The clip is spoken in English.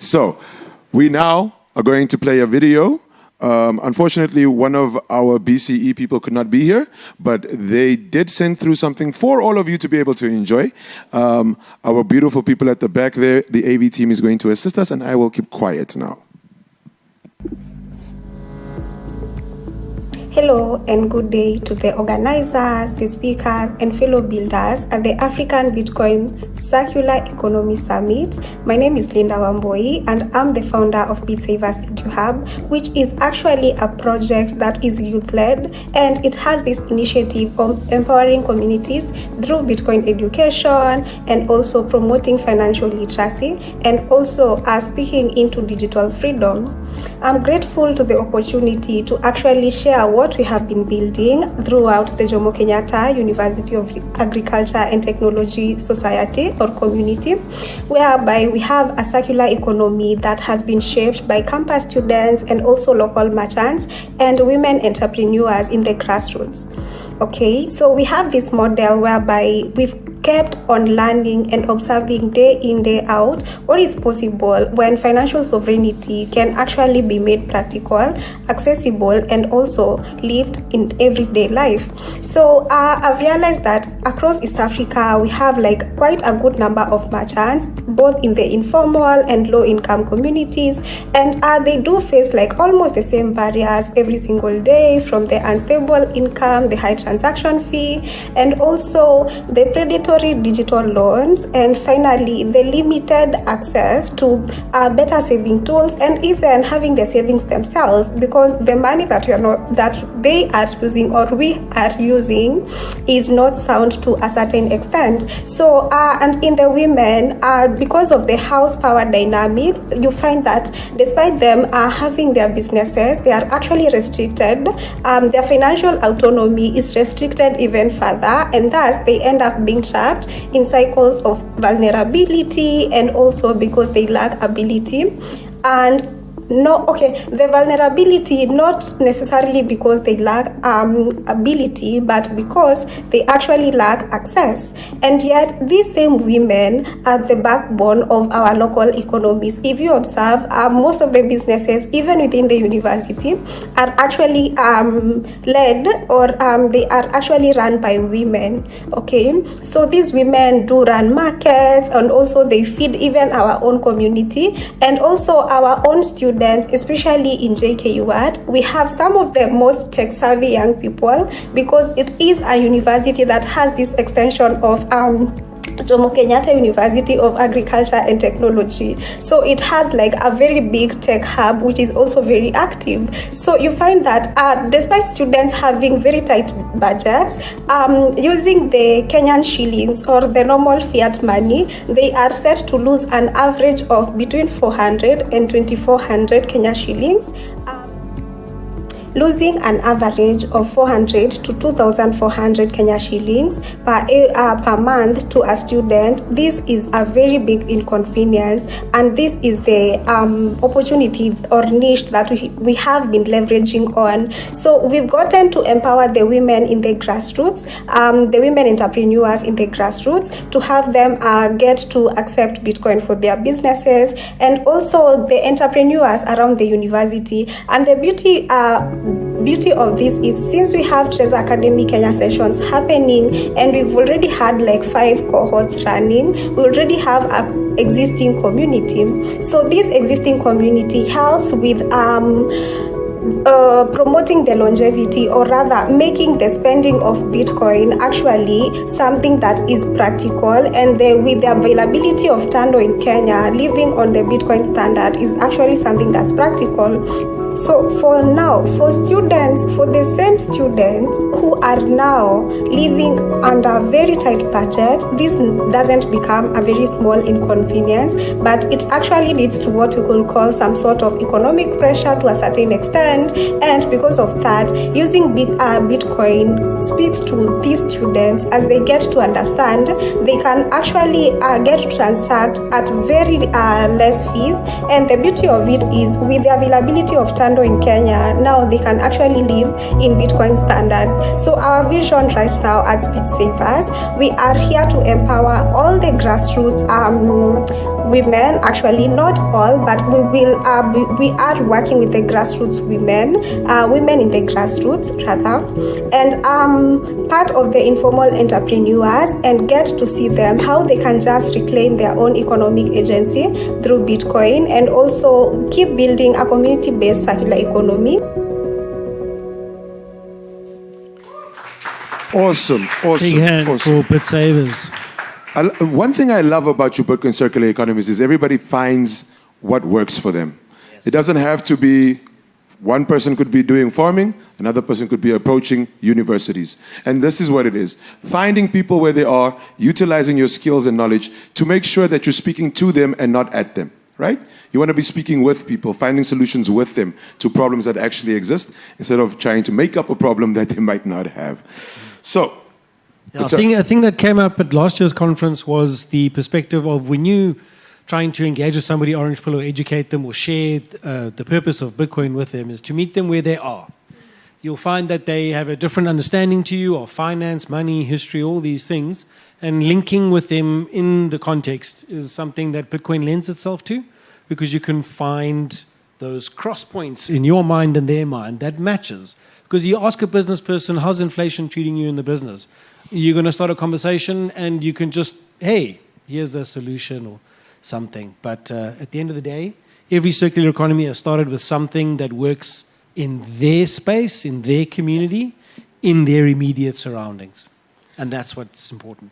So we now are going to play a video. Unfortunately, one of our BCE people could not be here, but they did send through something for all of you to be able to enjoy. Our beautiful people at the back there, the AV team is going to assist us, and I will keep quiet now. Hello and good day to the organizers, the speakers, and fellow builders at the African Bitcoin Circular Economy Summit. My name is Linda Wamboi, and I'm the founder of Bitsavers Eduhub, which is actually a project that is youth-led, and it has this initiative of empowering communities through Bitcoin education and also promoting financial literacy and also speaking into digital freedom. I'm grateful to the opportunity to actually share what we have been building throughout the Jomo Kenyatta University of Agriculture and Technology Society or community, whereby we have a circular economy that has been shaped by campus students and also local merchants and women entrepreneurs in the grassroots. Okay, so we have this model whereby we've kept on learning and observing day in, day out what is possible when financial sovereignty can actually be made practical, accessible, and also lived in everyday life. So I've realized that across East Africa, we have like quite a good number of merchants, both in the informal and low-income communities, and they do face like almost the same barriers every single day, from the unstable income, the high transaction fee, and also the predatory digital loans, and finally the limited access to better saving tools, and even having the savings themselves, because the money that they are using or we are using is not sound to a certain extent. So and in the women, because of the house power dynamics, you find that despite them having their businesses, they are actually restricted. Their financial autonomy is restricted even further, and thus they end up being trapped in cycles of vulnerability, and also because they lack ability. And the vulnerability, not necessarily because they lack ability, but because they actually lack access. And yet these same women are the backbone of our local economies. If you observe, most of the businesses, even within the university, are actually led, or they are actually run by women. Okay, so these women do run markets, and also they feed even our own community and also our own students. Especially in JKUAT, we have some of the most tech-savvy young people, because it is a university that has this extension of Jomo Kenyatta University of Agriculture and Technology. So it has like a very big tech hub, which is also very active. So you find that despite students having very tight budgets, using the Kenyan shillings or the normal fiat money, they are set to lose an average of between 400 and 2400 Kenya shillings. Losing an average of 400 to 2,400 Kenya shillings per month to a student. This is a very big inconvenience, and this is the opportunity or niche that we have been leveraging on. So we've gotten to empower the women in the grassroots, the women entrepreneurs in the grassroots, to have them get to accept Bitcoin for their businesses, and also the entrepreneurs around the university. And the beauty of this is, since we have Treza Academy Kenya sessions happening, and we've already had like 5 cohorts running, we already have an existing community. So this existing community helps with promoting the longevity, or rather making the spending of Bitcoin actually something that is practical, and with the availability of Tando in Kenya, living on the Bitcoin standard is actually something that's practical. So for now, for the same students who are now living under a very tight budget, this doesn't become a very small inconvenience, but it actually leads to what we could call some sort of economic pressure to a certain extent. And because of that, using Bitcoin speaks to these students as they get to understand they can actually get to transact at very less fees. And the beauty of it is, with the availability of Tando in Kenya, now they can actually live in Bitcoin standard. So our vision right now at Bitsavers, we are here to empower all the grassroots women, actually not all, but we are working with the grassroots women in the grassroots rather, and part of the informal entrepreneurs, and get to see them how they can just reclaim their own economic agency through Bitcoin, and also keep building a community-based circular economy. Awesome. Big hand for Bitsavers. One thing I love about your book on circular economies is everybody finds what works for them. Yes. It doesn't have to be one person could be doing farming, another person could be approaching universities. And this is what it is. Finding people where they are, utilizing your skills and knowledge to make sure that you're speaking to them and not at them, right? You want to be speaking with people, finding solutions with them to problems that actually exist, instead of trying to make up a problem that they might not have. So, I think that came up at last year's conference was the perspective of when you trying to engage with somebody, Orange Pill, or educate them or share the purpose of Bitcoin with them is to meet them where they are. You'll find that they have a different understanding to you of finance, money, history, all these things, and linking with them in the context is something that Bitcoin lends itself to, because you can find those cross points in your mind and their mind that matches. Because you ask a business person, how's inflation treating you in the business? You're going to start a conversation and you can just, hey, here's a solution or something. But at the end of the day, every circular economy has started with something that works in their space, in their community, in their immediate surroundings. And that's what's important.